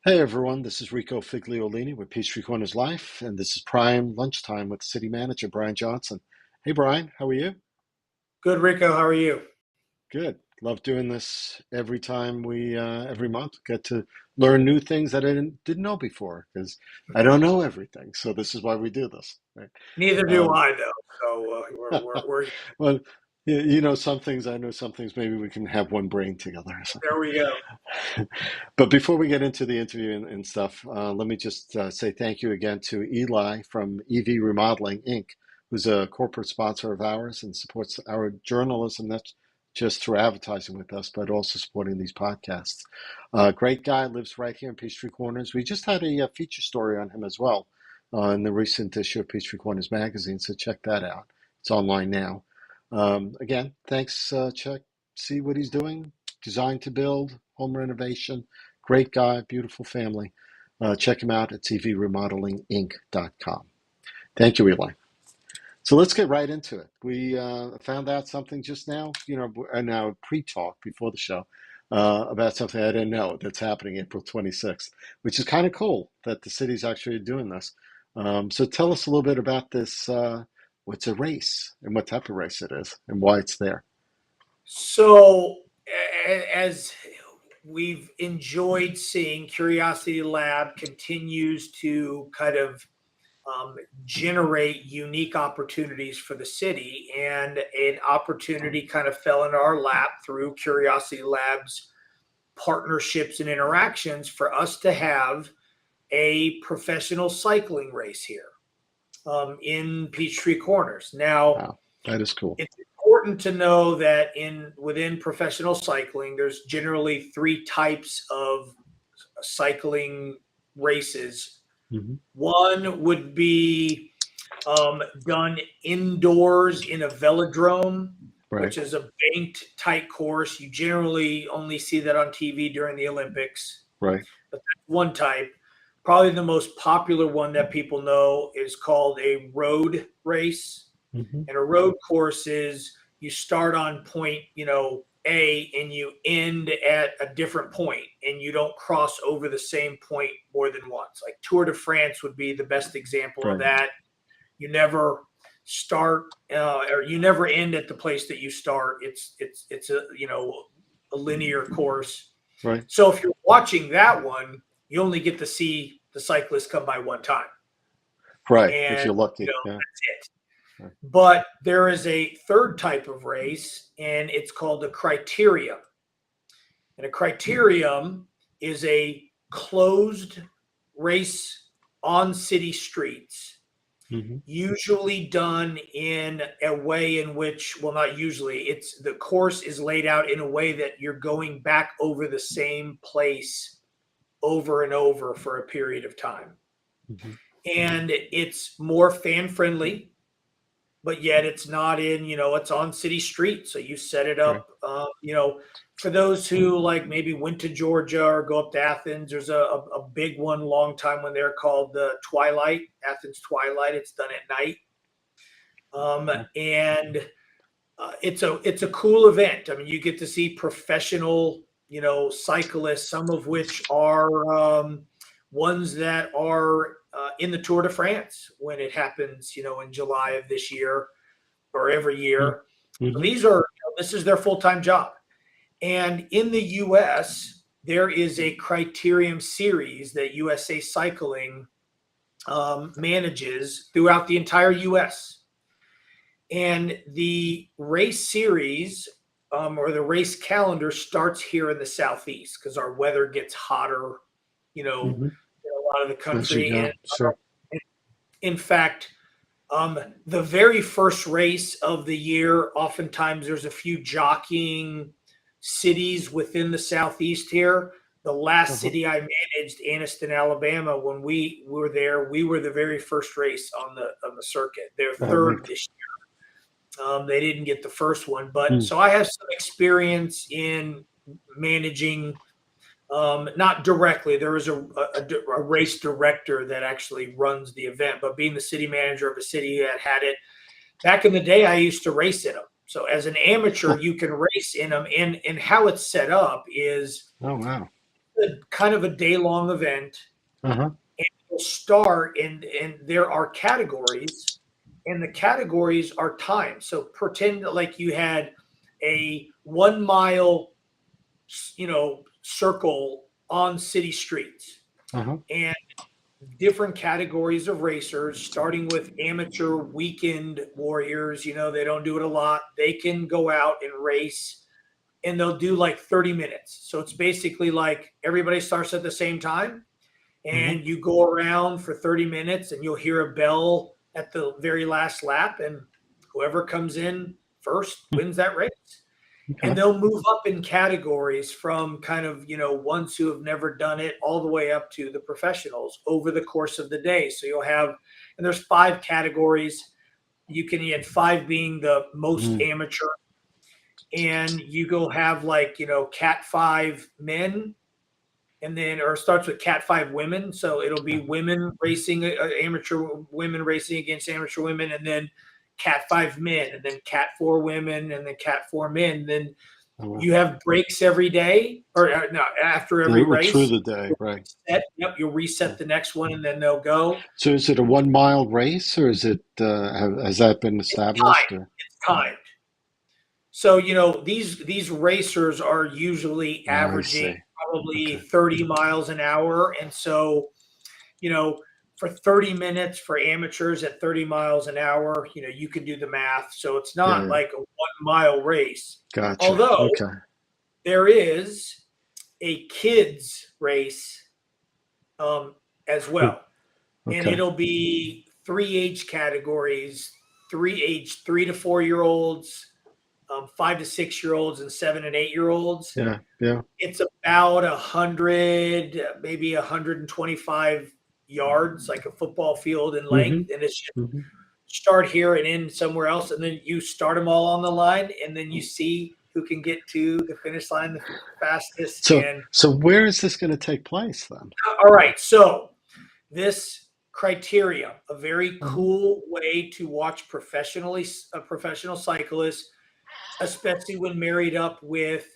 Hey everyone, this is Rico Figliolini with Peachtree Corners Life, and this is Prime Lunchtime with City Manager Brian Johnson. Hey Brian, how are you? Good, Rico. How are you? Good. Love doing this every month get to learn new things that I didn't know before because I don't know everything. So this is why we do this, right? Neither do Um, I, though. So we're well, you know some things, I know some things. Maybe we can have one brain together or something. there. We go. But before we get into the interview and stuff, let me just say thank you again to Eli from EV Remodeling Inc., who's a corporate sponsor of ours and supports our journalism, not just through advertising with us, but also supporting these podcasts. Great guy, lives right here in Peachtree Corners. We just had a feature story on him as well in the recent issue of Peachtree Corners magazine, so check that out. It's online now. Again, thanks. Check, see what he's doing. Design to build, home renovation. Great guy, beautiful family. Check him out at tvremodelinginc.com. Thank you, Eli. So let's get right into it. We found out something just now, in our pre-talk before the show, about something I didn't know that's happening April 26th, which is kind of cool that the city's actually doing this. So tell us a little bit about this. What's a race and what type of race it is and why it's there. So, as we've enjoyed seeing, Curiosity Lab continues to kind of generate unique opportunities for the city, and an opportunity kind of fell in our lap through Curiosity Lab's partnerships and interactions for us to have a professional cycling race here in Peachtree Corners. Now, Wow, that is cool. it's important to know that within professional cycling, there's generally three types of cycling races. Hmm. One would be done indoors in a velodrome, Right, which is a banked tight course. You generally only see that on TV during the Olympics. right. But that's one type. Probably the most popular one that people know is called a road race. Hmm. And a road course is you start on point, A, and you end at a different point, and you don't cross over the same point more than once. Like Tour de France would be the best example of Right, that. You never start or you never end at the place that you start. It's a linear course. right, So if you're watching that one, you only get to see the cyclist come by one time, right. If and you're lucky, yeah. that's it. Right. But there is a third type of race, and it's called a criterium. And a criterium is a closed race on city streets, Hmm. usually done in a way in which, well, not usually, it's the course is laid out in a way that you're going back over the same place over and over for a period of time. Hmm. And it's more fan friendly, but yet it's not it's on city street. So you set it Right. up, for those who like maybe went to Georgia or go up to Athens, there's a big one long time when they're called the Twilight, Athens Twilight. It's done at night. And it's a cool event. I mean, you get to see professional, cyclists, some of which are ones that are in the Tour de France when it happens, in July of this year or every year. So Mm-hmm. this is their full time job. And in the U.S., there is a criterium series that USA Cycling manages throughout the entire U.S. And the race series or the race calendar starts here in the Southeast because our weather gets hotter, Mm-hmm. in a lot of the As you country. And go, sure. in fact, the very first race of the year, oftentimes there's a few jockeying cities within the Southeast here. The last Uh-huh. city I managed, Anniston, Alabama, when we were there, we were the very first race on the circuit. They're Oh, third neat. this year. They didn't get the first one, but Mm. so I have some experience in managing. Not directly. There is a race director that actually runs the event, but being the city manager of a city that had it back in the day, I used to race in them. So as an amateur, you can race in them, and how it's set up is Oh, wow. a kind of a day-long event. Uh-huh. And you'll start, and there are categories, and the categories are timed. So pretend like you had a 1 mile, circle on city streets, Uh-huh. and different categories of racers, starting with amateur weekend warriors. They don't do it a lot. They can go out and race, and they'll do like 30 minutes. So it's basically like everybody starts at the same time, Uh-huh. and you go around for 30 minutes, and you'll hear a bell at the very last lap, and whoever comes in first wins that race. And Okay. they'll move up in categories from kind of, ones who have never done it all the way up to the professionals over the course of the day. So you'll have, and there's 5 categories. You can get 5 being the most Mm. amateur, and you go have like, cat 5 men, and then, or it starts with cat 5 women. So it'll be women racing, amateur women racing against amateur women, and then cat 5 men, and then cat 4 women, and then cat 4 men. Then Oh, well. you have breaks every day, or no, after every Through race. the day, right? You'll Yeah. reset the next one, and then they'll go. So is it a 1 mile race, or is it has that been It's timed. established? Or It's timed. So these racers are usually I averaging see. probably Okay. 30 miles an hour, and so for 30 minutes for amateurs at 30 miles an hour, you can do the math. So it's Yeah, not yeah. like a 1 mile race, Gotcha. although Okay. there is a kids race, as well. And Okay. it'll be 3 age categories, 3 to 4 year olds, 5 to 6 year olds, and 7 and 8 year olds. Yeah. Yeah. It's about 100, maybe 125 yards, like a football field in length, Mm-hmm. and it's just Mm-hmm. start here and end somewhere else, and then you start them all on the line, and then you see who can get to the finish line the fastest. So And so where is this going to take place then? all right, so this criteria, a very Uh-huh. cool way to watch professional cyclists, especially when married up with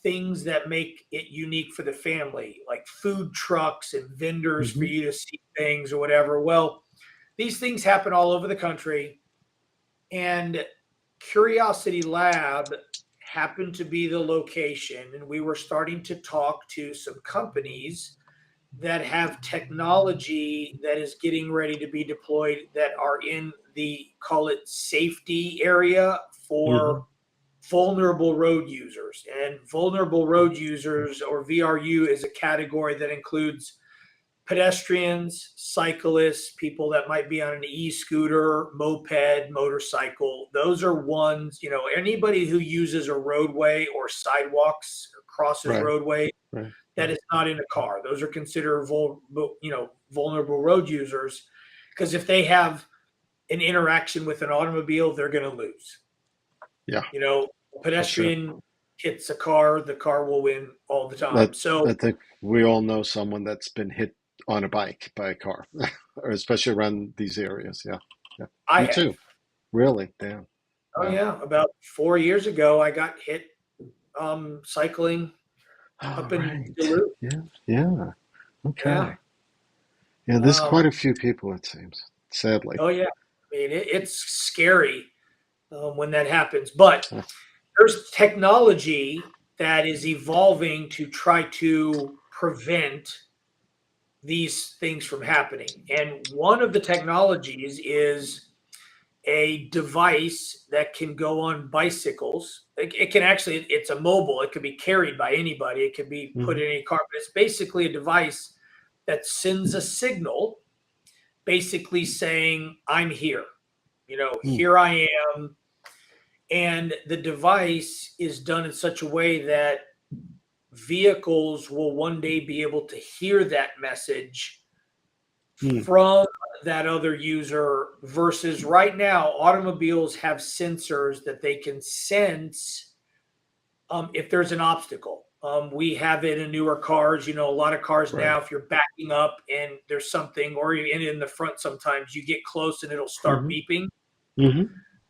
things that make it unique for the family, like food trucks and vendors for Mm-hmm. you to see things or whatever. Well, these things happen all over the country, and Curiosity Lab happened to be the location, and we were starting to talk to some companies that have technology that is getting ready to be deployed, that are in the, call it, safety area Mm-hmm. for vulnerable road users. And vulnerable road users, or VRU, is a category that includes pedestrians, cyclists, people that might be on an e-scooter, moped, motorcycle. Those are ones, anybody who uses a roadway or sidewalks or crosses Right. roadway Right. that is not in a car. Those are considered vulnerable road users, because if they have an interaction with an automobile, they're going to lose. Yeah. A For sure. pedestrian hits a car, the car will win all the time. That So I think we all know someone that's been hit on a bike by a car, or especially around these areas. Yeah. Yeah. I Me have. too. Really? Damn. Oh Wow. yeah, about 4 years ago, I got hit, cycling All up in right. Duluth. Yeah. Yeah. Yeah. Okay. Yeah, there's quite Um, a few people, it seems, sadly. oh yeah. I mean, it's scary, when that happens, but Uh, there's technology that is evolving to try to prevent these things from happening. And one of the technologies is a device that can go on bicycles. It can actually, it's a mobile, it can be carried by anybody, it can be put mhm. in any car, but it's basically a device that sends a signal, basically saying, I'm here, Mm, here I am. And the device is done in such a way that vehicles will one day be able to hear that message mm, from that other user, versus right now automobiles have sensors that they can sense, if there's an obstacle. We have it in newer cars. A lot of cars right. now, if you're backing up and there's something, or in the front, sometimes you get close and it'll start Hmm. beeping. Hmm.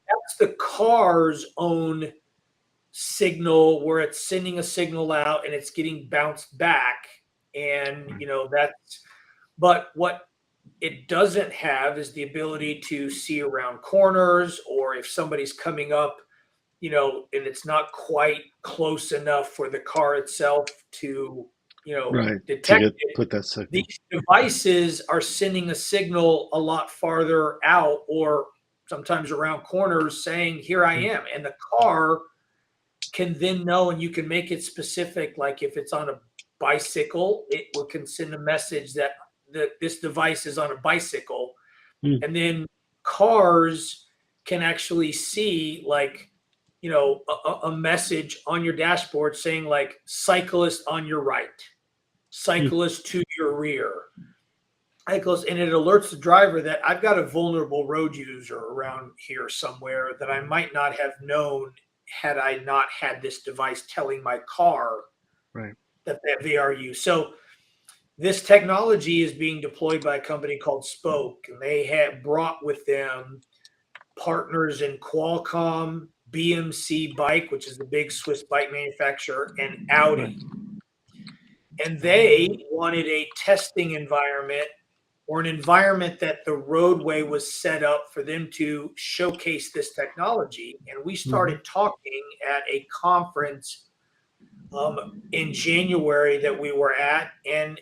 That's the car's own signal, where it's sending a signal out and it's getting bounced back And, but what it doesn't have is the ability to see around corners, or if somebody's coming up, and it's not quite close enough for the car itself to, Right. To detect get it. put that signal. These devices are sending a signal a lot farther out, or sometimes around corners, saying, here I am. And the car can then know, and you can make it specific. Like if it's on a bicycle, can send a message that this device is on a bicycle. Mm. And then cars can actually see, like, a message on your dashboard saying, like, cyclist on your right, Mm. cyclist to your rear, cyclist. And it alerts the driver that I've got a vulnerable road user around here somewhere that I might not have known had I not had this device telling my car Right. that VRU. So this technology is being deployed by a company called Spoke, and they have brought with them partners in Qualcomm, BMC Bike, which is the big Swiss bike manufacturer, and Right. Audi. And they wanted a testing environment, or an environment that the roadway was set up for them to showcase this technology. And we Mm-hmm. started talking at a conference in January that we were at, and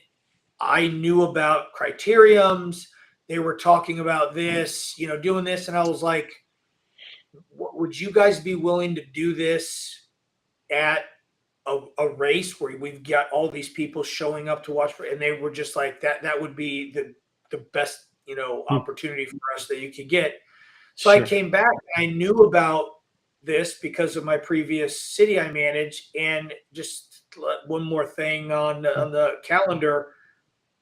I knew about criteriums. They were talking about this, doing this. And I was like, would you guys be willing to do this at a race where we've got all these people showing up to watch? And they were just like, that would be the best, Mm. opportunity for us that you could get. So I Sure. came back, and I knew about this because of my previous city I managed. And just one more thing on the calendar,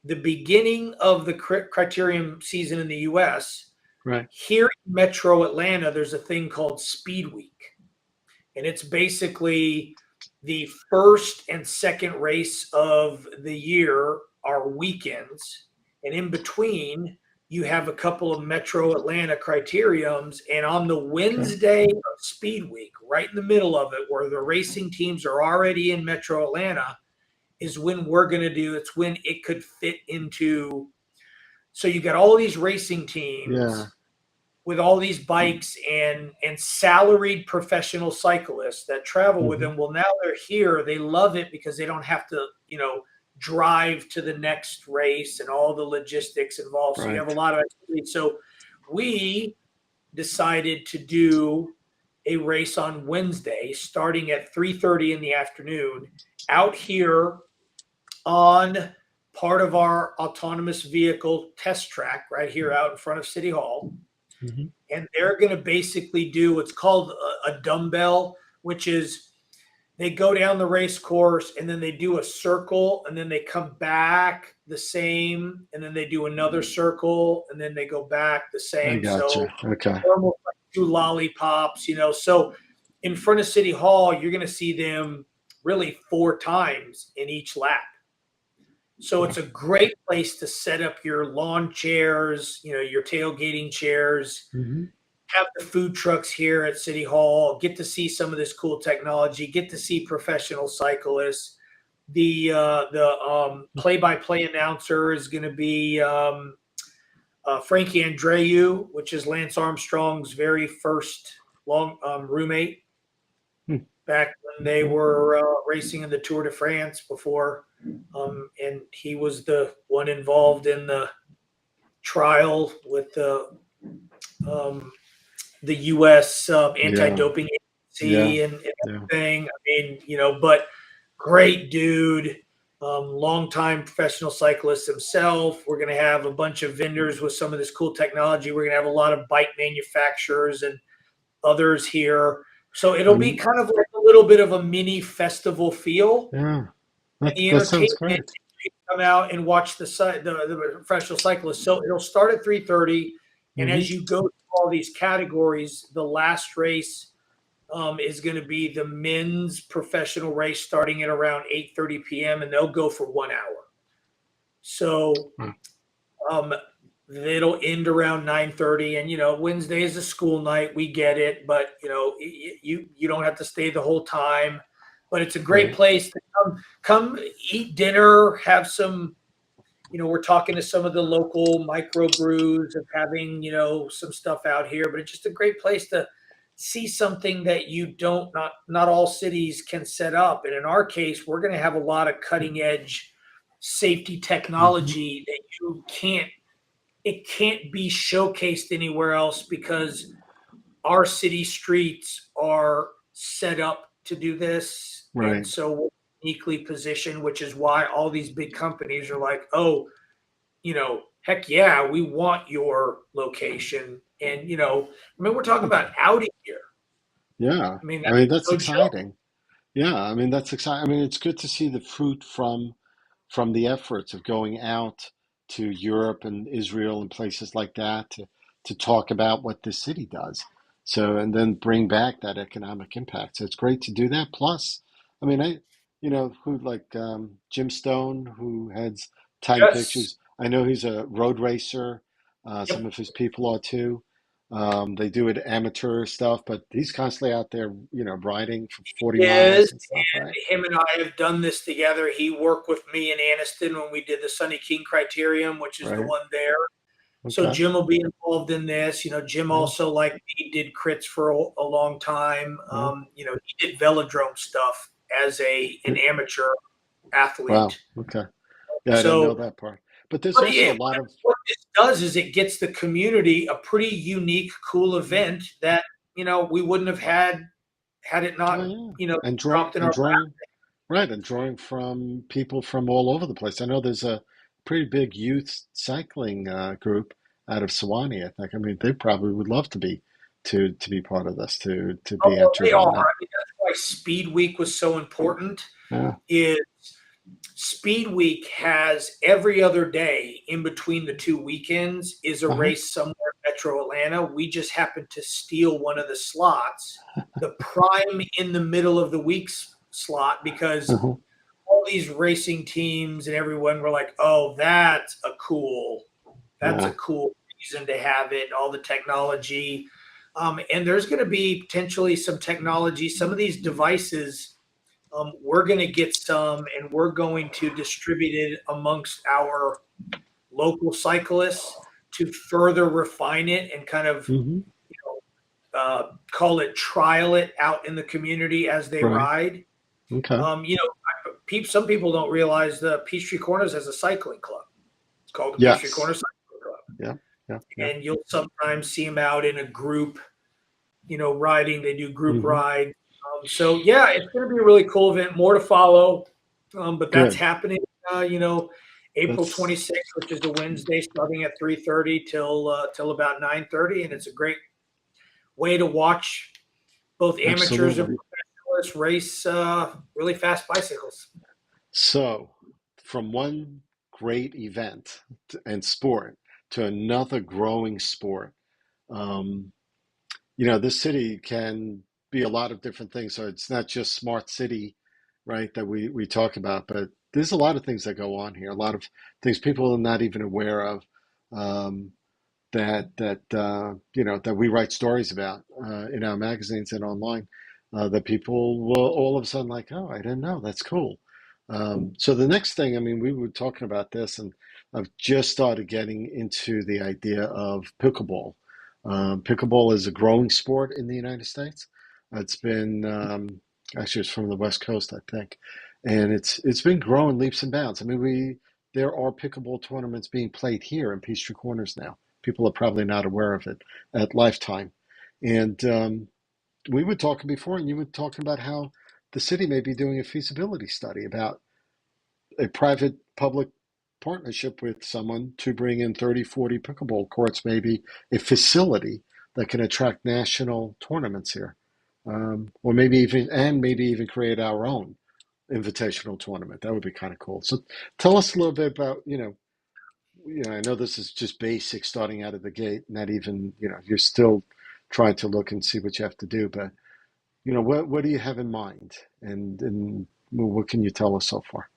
the beginning of the criterium season in the US, Right. here in Metro Atlanta, there's a thing called Speedweek. And it's basically the first and second race of the year are weekends. And in between, you have a couple of Metro Atlanta criteriums. And on the Wednesday of Speed Week, right in the middle of it, where the racing teams are already in Metro Atlanta, is when we're going to do, it's when it could fit into. So you got all these racing Yeah. teams with all these bikes and salaried professional cyclists that travel with Mm-hmm. them. Well, now they're here. They love it because they don't have to, drive to the next race and all the logistics involved. So you Right. have a lot of activity. So we decided to do a race on Wednesday, starting at 3:30 in the afternoon, out here on part of our autonomous vehicle test track right here out in front of City Hall. Mm-hmm. And they're going to basically do what's called a dumbbell, which is they go down the race course and then they do a circle and then they come back the same, and then they do another circle and then they go back the I same. gotcha. So Okay. almost like 2 lollipops, So in front of City Hall, you're going to see them really 4 times in each lap. So it's a great place to set up your lawn chairs, your tailgating chairs, Mm-hmm. have the food trucks here at City Hall, get to see some of this cool technology, get to see professional cyclists. The play-by-play announcer is going to be Frankie Andreu, which is Lance Armstrong's very first roommate back when they were racing in the Tour de France before. And he was the one involved in the trial with the U.S. Anti-doping agency and everything. I mean, but great dude, longtime professional cyclist himself. We're going to have a bunch of vendors with some of this cool technology. We're going to have a lot of bike manufacturers and others here. So it'll be kind of like a little bit of a mini festival feel. Yeah. And the That sounds entertainment, great. you come out and watch the professional cyclists. So it'll start at 3:30, and as you go through all these categories, the last race is going to be the men's professional race starting at around 8:30 p.m. and they'll go for 1 hour. So it'll end around 9:30. And Wednesday is a school night. We get it, but you don't have to stay the whole time. but it's a great Right. place to come eat dinner, have some, we're talking to some of the local microbrews of having, some stuff out here, but it's just a great place to see something that you don't, not all cities can set up. And in our case, we're going to have a lot of cutting edge safety Hmm. technology that it can't be showcased anywhere else because our city streets are set up to do this. And Right. so we're uniquely positioned, which is why all these big companies are like, oh, heck yeah, we want your location. And, we're talking Oh, about Audi here. yeah. I mean, I that's mean, that's no joke. exciting. Yeah, I mean that's exciting. I mean, it's good to see the fruit from the efforts of going out to Europe and Israel and places like that to talk about what the city does. So and then bring back that economic impact. So it's great to do that. Plus, I mean, who like Jim Stone, who heads Titan Yes. Pictures. I know he's a road racer. Some Yep. of his people are too. They do it amateur stuff, but he's constantly out there, riding for 40 Is. miles and stuff, right? Him and I have done this together. He worked with me in Anniston when we did the Sunny King Criterium, which is the Right. one there. So Okay. Jim will be involved in this. Jim Yeah. also, like me, did crits for a long time. Yeah. He did velodrome stuff as an Good. amateur athlete. Wow. Okay. Yeah, I didn't know So, that part. But there's but also yeah, a lot of, what this does is it gets the community a pretty unique, cool event that we wouldn't have had it oh not yeah, dropped in our lap. right, and drawing from people from all over the place. I know there's a pretty big youth cycling group out of Sewanee, I think. I mean, they probably would love to be part of this, to Oh, be well, they entered are. in I that. mean, that's why Speed Week was so important. Yeah. Is Speed Week has every other day in between the two weekends is a Uh-huh. race somewhere in Metro Atlanta. We just happened to steal one of the slots, the prime in the middle of the week's slot, because Uh-huh. all these racing teams and everyone were like, "Oh, that's a Yeah. cool reason to have it." All the technology, and there's going to be potentially some technology. Some of these devices, we're going to get some, and we're going to distribute it amongst our local cyclists to further refine it and kind of Hmm. call it trial it out in the community as they Right. ride. Okay. Some people don't realize the Peachtree Corners has a cycling club. It's called the Peachtree Yes. Corners Cycling Club, Yeah. Yeah. Yeah. and you'll sometimes see them out in a group, riding. They do group Hmm. ride. So yeah, it's going to be a really cool event. More to follow, but that's Good. happening. April That's 26th, which is a Wednesday, starting at 3:30 till about 9:30, and it's a great way to watch both amateurs and absolutely. professionals race really fast bicycles. So, from one great event and sport to another growing sport, um, this city can be a lot of different things. So it's not just smart city, right, that we talk about, but there's a lot of things that go on here, a lot of things people are not even aware of. Um, that we write stories about in our magazines and online that people will all of a sudden like, oh, I didn't know. That's cool. So the next thing, I mean, we were talking about this, and I've just started getting into the idea of pickleball. Pickleball is a growing sport in the United States. It's been actually it's from the West Coast, I think, and it's been growing leaps and bounds. I mean, we there are pickleball tournaments being played here in Peachtree Corners now. People are probably not aware of it at Lifetime. And we were talking before, and you were talking about how the city may be doing a feasibility study about a private public partnership with someone to bring in 30, 40 pickleball courts, maybe a facility that can attract national tournaments here. Or maybe even create our own invitational tournament. That would be kind of cool. So tell us a little bit about, I know this is just basic starting out of the gate, not even, you're still trying to look and see what you have to do, but what do you have in mind, and what can you tell us so far?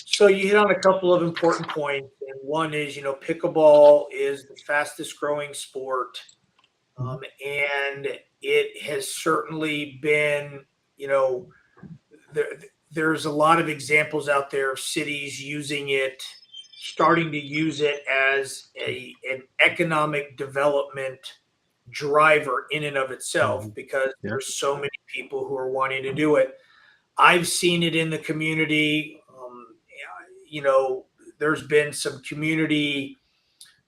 So you hit on a couple of important points, and one is pickleball is the fastest growing sport, Mhm. and it has certainly been there's a lot of examples out there of cities using it, starting to use it as an economic development driver in and of itself, because Yeah. there's so many people who are wanting to do it. I've seen it in the community. There's been some community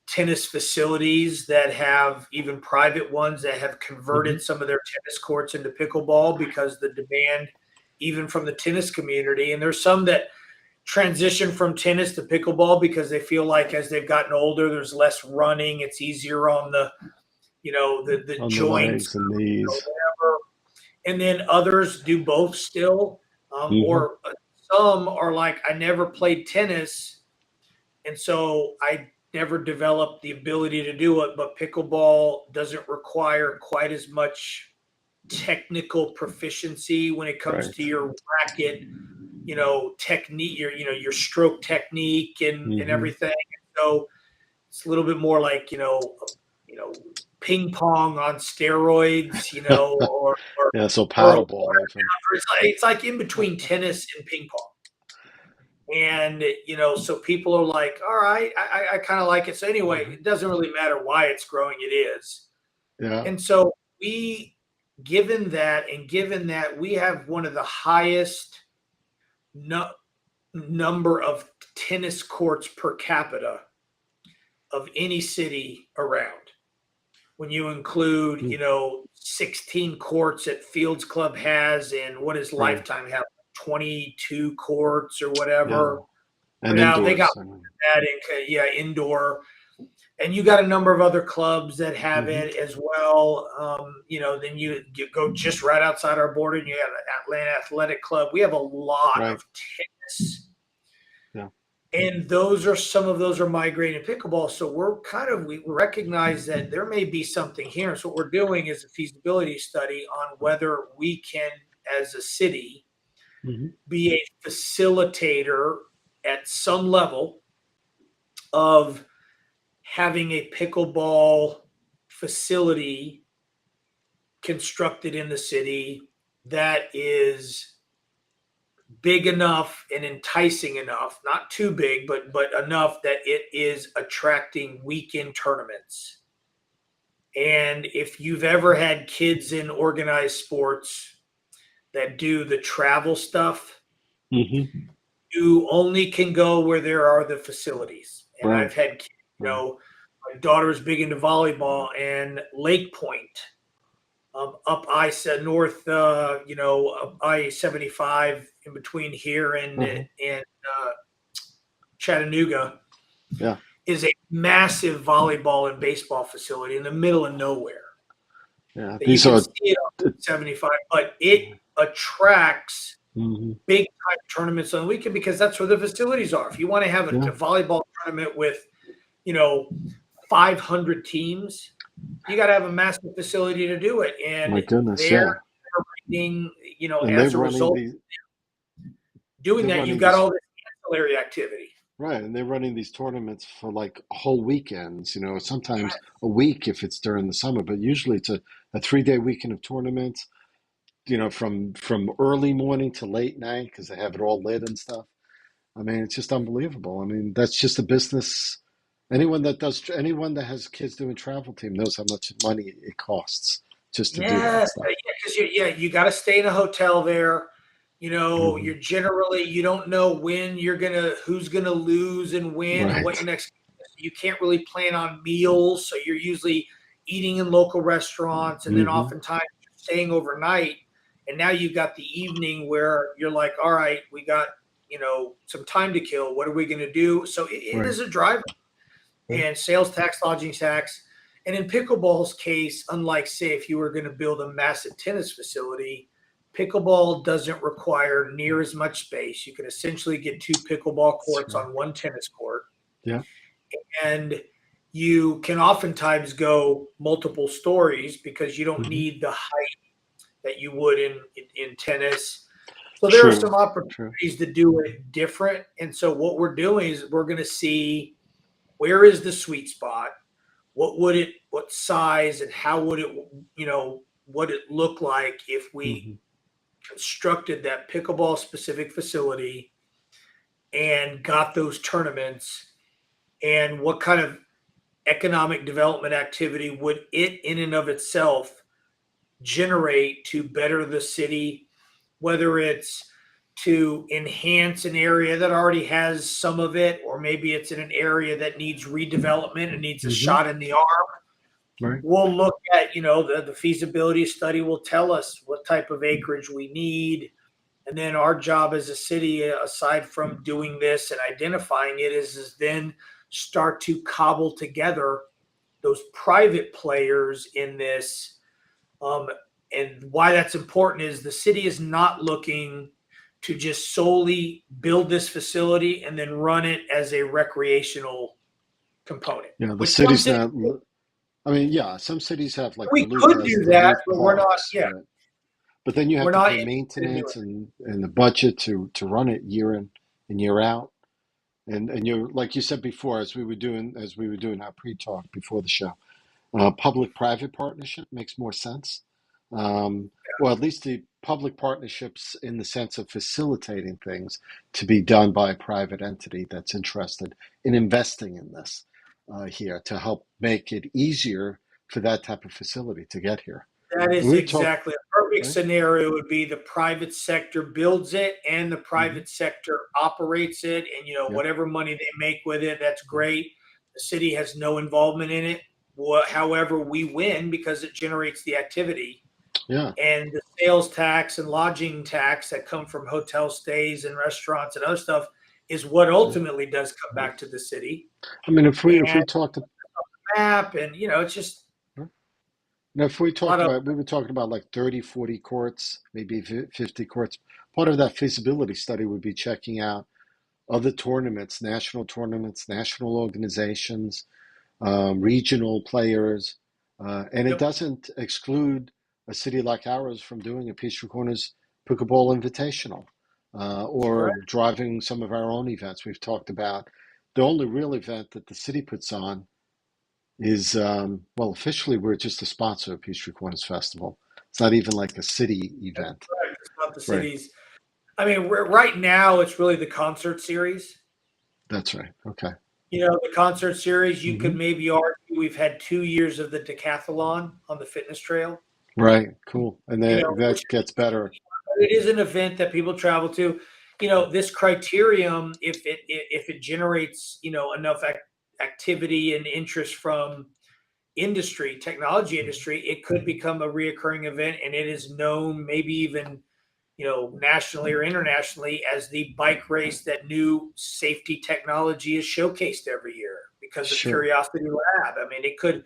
tennis facilities that have, even private ones, that have converted some of their tennis courts into pickleball because the demand, even from the tennis community. And there's some that transition from tennis to pickleball because they feel like as they've gotten older, there's less running. It's easier on the, the On the joints, legs and knees. whatever. And then others do both still. Mm-hmm. Or some are like, I never played tennis, and so I never developed the ability to do it. But pickleball doesn't require quite as much technical proficiency when it comes to Right. your racket, technique, your stroke technique and everything. So it's a little bit more like, ping pong on steroids, or Yeah. So or paddleball even. it's like in between tennis and ping pong. And, so people are like, all right, I kind of like it. So anyway, it doesn't really matter why it's growing, it is. Yeah. And so given that we have one of the highest number of tennis courts per capita of any city around. When you include, 16 courts that Fields Club has, and what does Right. Lifetime have? 22 courts or Yeah. whatever. And Now they got indoors. I mean. that indoor. And you got a number of other clubs that have it as well. Then you go just right outside our border, and you have Atlanta Athletic Club. We have a lot Right. of tennis. Yeah. And some of those are migrating to pickleball. So we recognize that there may be something here. So what we're doing is a feasibility study on whether we can, as a city, be a facilitator at some level of having a pickleball facility constructed in the city that is big enough and enticing enough, not too big, but enough that it is attracting weekend tournaments. And if you've ever had kids in organized sports that do the travel stuff, you only can go where there are the facilities. And Right. I've had kids, my daughter's big into volleyball, and Lake Point, up north, up I-75 in between here and Chattanooga, Yeah. is a massive volleyball and baseball facility in the middle of nowhere. Yeah. That you can see it on 75, but it attracts big time tournaments on the weekend because that's where the facilities are. If you want to have a volleyball tournament with, 500 teams, you got to have a massive facility to do it. And my goodness, they're running, and as they're a result running doing that, you've got all this ancillary activity. right, and they're running these tournaments for like whole weekends, sometimes a week if it's during the summer, but usually it's a 3-day weekend of tournaments, from early morning to late night because they have it all lit and stuff. I mean, it's just unbelievable. I mean, that's just a business. Anyone that has kids doing travel team knows how much money it costs just to do that stuff. Because you got to stay in a hotel there. You're generally, you don't know who's gonna lose and win, and what your next. You can't really plan on meals, so you're usually eating in local restaurants, and then oftentimes you're staying overnight. And now you've got the evening where you're like, all right, we got some time to kill. What are we going to do? So it is a driver, and sales tax, lodging tax. And in pickleball's case, unlike, say, if you were going to build a massive tennis facility, pickleball doesn't require near as much space. You can essentially get 2 pickleball courts on 1 tennis court. Yeah. And you can oftentimes go multiple stories because you don't need the height that you would in tennis. So there are some opportunities to do it different. And so what we're doing is we're going to see where is the sweet spot, what size, and how would it, what it look like if we constructed that pickleball specific facility and got those tournaments, and what kind of economic development activity would it in and of itself generate to better the city, whether it's to enhance an area that already has some of it, or maybe it's in an area that needs redevelopment and needs a shot in the arm. Right. We'll look at, the feasibility study will tell us what type of acreage we need. And then our job as a city, aside from doing this and identifying it, is then start to cobble together those private players in this. And why that's important is the city is not looking to just solely build this facility and then run it as a recreational component. Yeah, the city's not. I mean, yeah, some cities have like We Duluth could has do Duluth that, but we're not. parks, Yeah, right? But then you have we're to not pay interested in doing maintenance it. and the budget to run it year in and year out. And you're like you said before, as we were doing our pre-talk before the show, public-private partnership makes more sense. Well, at least the public partnerships in the sense of facilitating things to be done by a private entity that's interested in investing in this here to help make it easier for that type of facility to get here. That And is we talk, exactly a perfect right? scenario would be the private sector builds it and the Hmm. private sector operates it, and Yeah, whatever money they make with it, that's great. The city has no involvement in it. However, we win because it generates the activity, yeah, and the sales tax and lodging tax that come from hotel stays and restaurants and other stuff is what yeah. ultimately does come back to the city. I mean, if we And talked map, and it's just now, if we a lot talked of about, we were talking about like 30, 40 courts, maybe 50 courts. Part of that feasibility study would be checking out other tournaments, national organizations, regional players. And it yep, doesn't exclude a city like ours from doing a Peachtree Corners Pickleball Invitational or correct. driving some of our own events. We've talked about the only real event that the city puts on is well, officially we're just a sponsor of Peachtree Corners Festival. It's not even like a city That's event, correct. It's not the right? cities. I mean, right now it's really the concert series. That's right. Okay. The concert series, you could Hmm. maybe argue we've had 2 years of the decathlon on the fitness trail. Right. Cool. And Which that gets better. it is an event that people travel to. This criterium, if it generates enough activity and interest from technology industry, it could become a reoccurring event, and it is known maybe even nationally or internationally as the bike race that new safety technology is showcased every year because of Sure. Curiosity Lab. I mean, it could,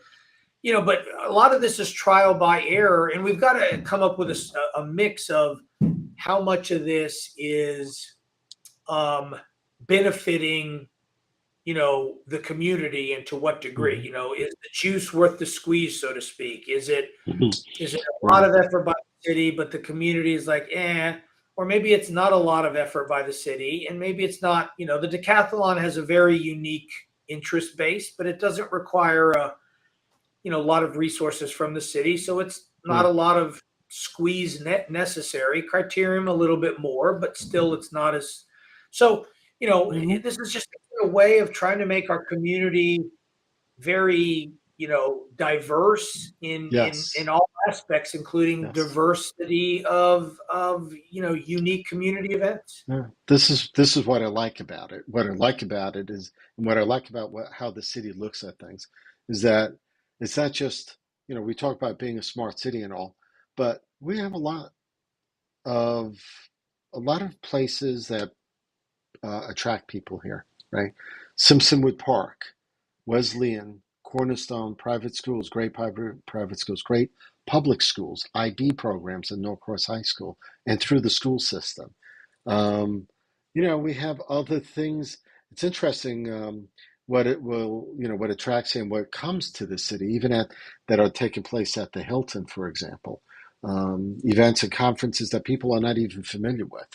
but a lot of this is trial by error, and we've got to come up with a mix of how much of this is benefiting the community, and to what degree. Hmm. Is the juice worth the squeeze, so to speak? Is it a lot Right. of effort by the city, but the community is like, or maybe it's not a lot of effort by the city, and maybe it's not. The decathlon has a very unique interest base, but it doesn't require a lot of resources from the city, so it's not Yeah. a lot of squeeze net necessary. Criterium a little bit more, but still it's not as so. Hmm. This is just a way of trying to make our community very diverse in Yes. all aspects, including Yes. diversity of unique community events. Yeah. This is what I like about it. What I like about it is, and what I like about how the city looks at things, is that it's not just we talk about being a smart city and all, but we have of a lot of places that attract people here, right? Simpsonwood Park, Wesleyan, Cornerstone, private schools, great private schools, great public schools, IB programs in Norcross High School, and through the school system. Um, we have other things. It's interesting what it will, what attracts and what comes to the city, even that are taking place at the Hilton, for example. Events and conferences that people are not even familiar with.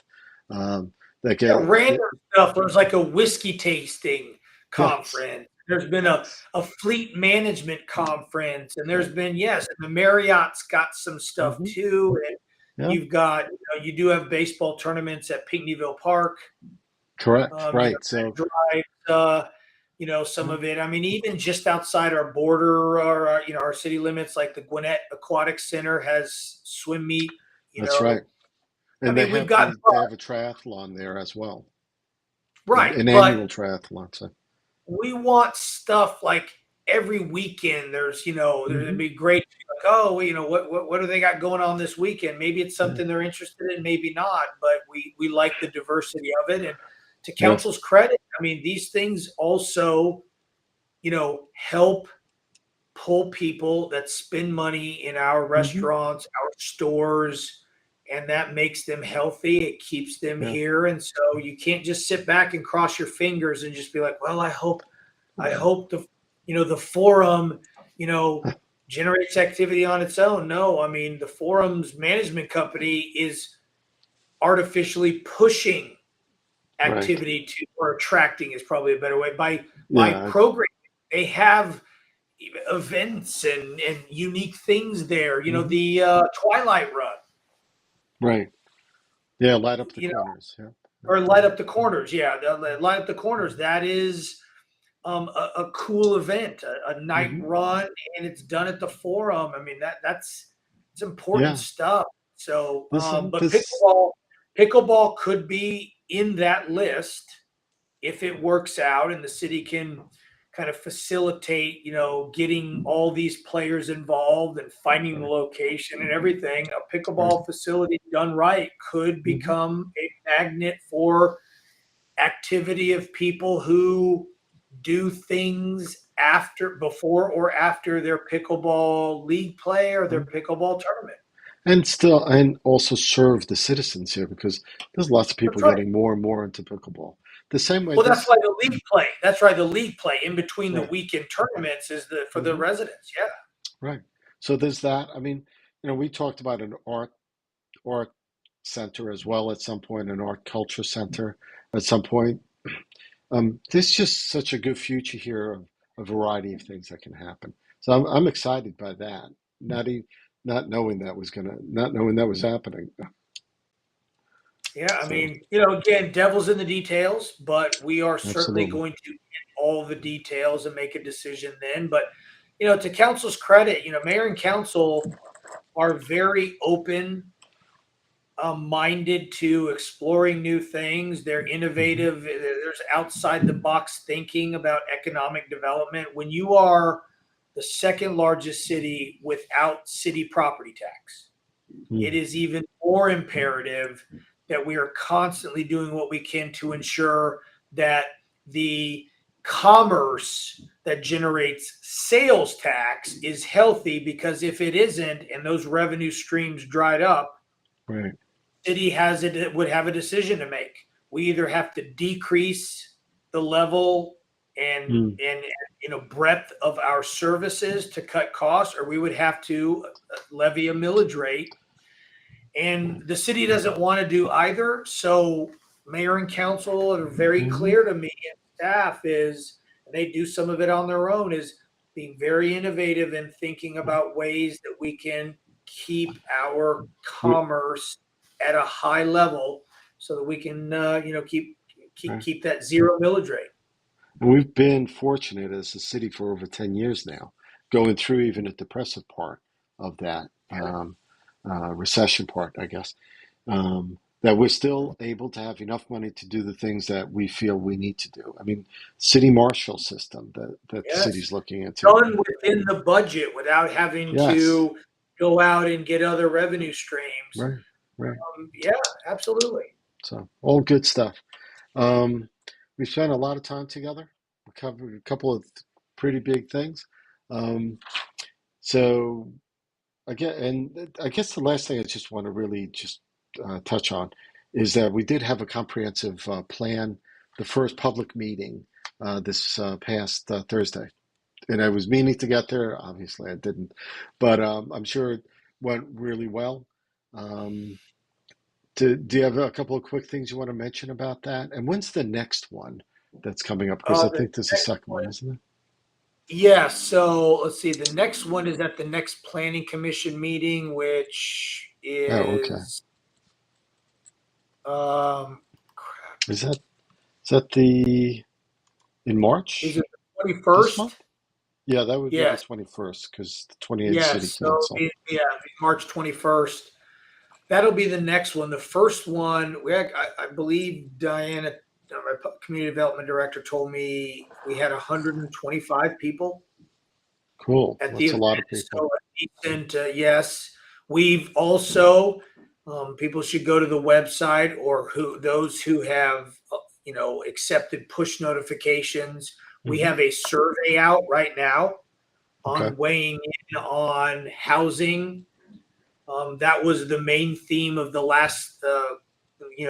Um, that Yeah, get, random stuff. There's like a whiskey tasting yes. conference. There's been Yes. a fleet management conference, and there's been, yes, and the Marriott's got some stuff Hmm. too. Yeah. You've got, you do have baseball tournaments at Pinckneyville Park. Correct. You know, Right. that So, drives, some yeah, of it. I mean, even just outside our border or, our city limits, like the Gwinnett Aquatic Center has swim meet, that's right. I And mean, we've got, they have a triathlon there as well, right, an but annual triathlon. So, we want stuff like every weekend. It'd hmm be great to be like, oh, well, what do they got going on this weekend? Maybe it's yeah, something they're interested in, maybe not, but we like the diversity of it. And to yeah, council's credit, I mean, these things also, help pull people that spend money in our hmm restaurants, our stores, and that makes them healthy. It keeps them yeah, here. And so you can't just sit back and cross your fingers and just be like, well, I hope the forum, you know, generates activity on its own. No, I mean, the forum's management company is artificially pushing right. activity to, or attracting is probably a better way, by Yeah, programming. They have events and unique things there. hmm The Twilight Run, right. Yeah, light up the you know, corners. Yeah, or Light Up the Corners. Yeah, the Light Up the Corners. That is a cool event, a night hmm run, and it's done at the Forum. I mean, that's it's important yeah. stuff. So, but This. pickleball could be in that list if it works out, and the city can kind of facilitate, getting all these players involved and finding the Right, location and everything. A right. pickleball facility done right could hmm become a magnet for activity of people who do things before or after their pickleball league play or their Right. pickleball tournament. And also serve the citizens here because there's lots of people That's right. getting more and more into pickleball. The same way Well, that's this, why the league play. That's right. The league play in between the right. weekend tournaments is for the hmm residents. Yeah. Right. So there's that. I mean, we talked about an art center as well at some point, an art culture center at some point. There's just such a good future here of a variety of things that can happen. So I'm excited by that. Not even, not knowing that was happening. Yeah. I So mean, again, devil's in the details, but we are certainly absolutely. going to get all the details and make a decision then. But, to council's credit, mayor and council are very open minded to exploring new things. They're hmm innovative. There's outside the box thinking about economic development. When you are the second largest city without city property tax, it is even more imperative that we are constantly doing what we can to ensure that the commerce that generates sales tax is healthy, because if it isn't and those revenue streams dried up, Right. city would have a decision to make. We either have to decrease the level Mm, and breadth of our services to cut costs, or we would have to levy a millage rate. And the city doesn't want to do either. So mayor and council are very hmm clear to me, and staff is, and they do some of it on their own, is being very innovative and thinking about ways that we can keep our We, commerce at a high level so that we can, keep, keep, right. keep that zero millage rate. And we've been fortunate as a city for over 10 years now, going through even a depressive part of that recession part, I guess, that we're still able to have enough money to do the things that we feel we need to do. I mean, city marshal system that the Yes. city's looking into. Done within the budget without having Yes, to go out and get other revenue streams. right, right. Yeah, absolutely. So all good stuff. Um, we spent a lot of time together. We covered a couple of pretty big things. Um, so I guess the last thing I just want to really just touch on is that we did have a comprehensive plan, the first public meeting this past Thursday, and I was meaning to get there. Obviously, I didn't, but I'm sure it went really well. Um, do you have a couple of quick things you want to mention about that? And when's the next one that's coming up? Because I The think there's a next second one, one, isn't there? yeah. So let's see. The next one is at the next planning commission meeting, which Oh, okay. is um, Is that the in is it March the this month? 21st? Yeah, that would be the Yes. 21st because the 28th city Yes. So council. yeah, March 21st. That'll be the next one. The first one, I believe Diana, my community development director, told me we had 125 people Cool. at the That's a event. lot of people. So a decent, yes. We've also, people should go to the website, or those who have, accepted push notifications. We Hmm. have a survey out right now Okay. on weighing in on housing. That was the main theme of the last,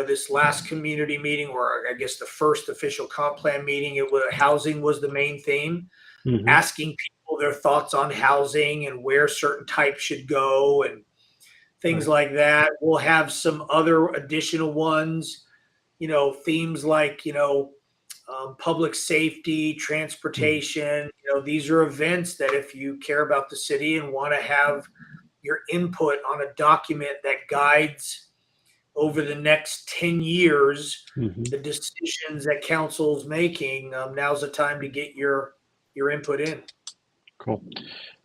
this last community meeting, or I guess the first official comp plan meeting. It was housing was the main theme, Hmm. asking people their thoughts on housing and where certain types should go and things Right. like that. We'll have some other additional ones, themes like, public safety, Mm-hmm. transportation. These are events that if you care about the city and want to have your input on a document that guides over the next 10 years Hmm. the decisions that council's making, now's the time to get your input in. Cool.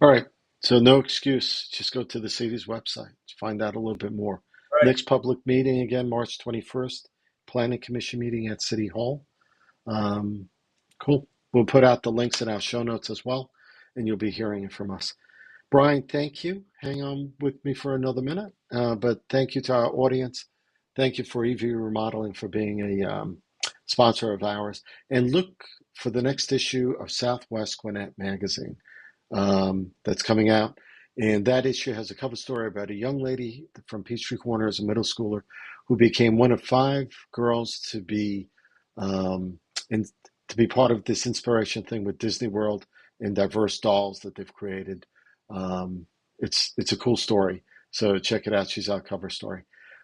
All right. So no excuse. Just go to the city's website to find out a little bit more. Right. Next public meeting again, March 21st. Planning Commission meeting at City Hall. Um, cool. We'll put out the links in our show notes as well, and you'll be hearing it from us. Brian, thank you. Hang on with me for another minute. But thank you to our audience. Thank you for EV Remodeling for being a sponsor of ours. And look for the next issue of Southwest Gwinnett Magazine that's coming out. And that issue has a cover story about a young lady from Peachtree Corners, a middle schooler, who became one of 5 girls to be um, in, to be part of this inspiration thing with Disney World and diverse dolls that they've created. Um, it's a cool story. So check it out. She's our cover story.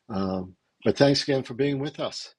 But thanks again for being with us.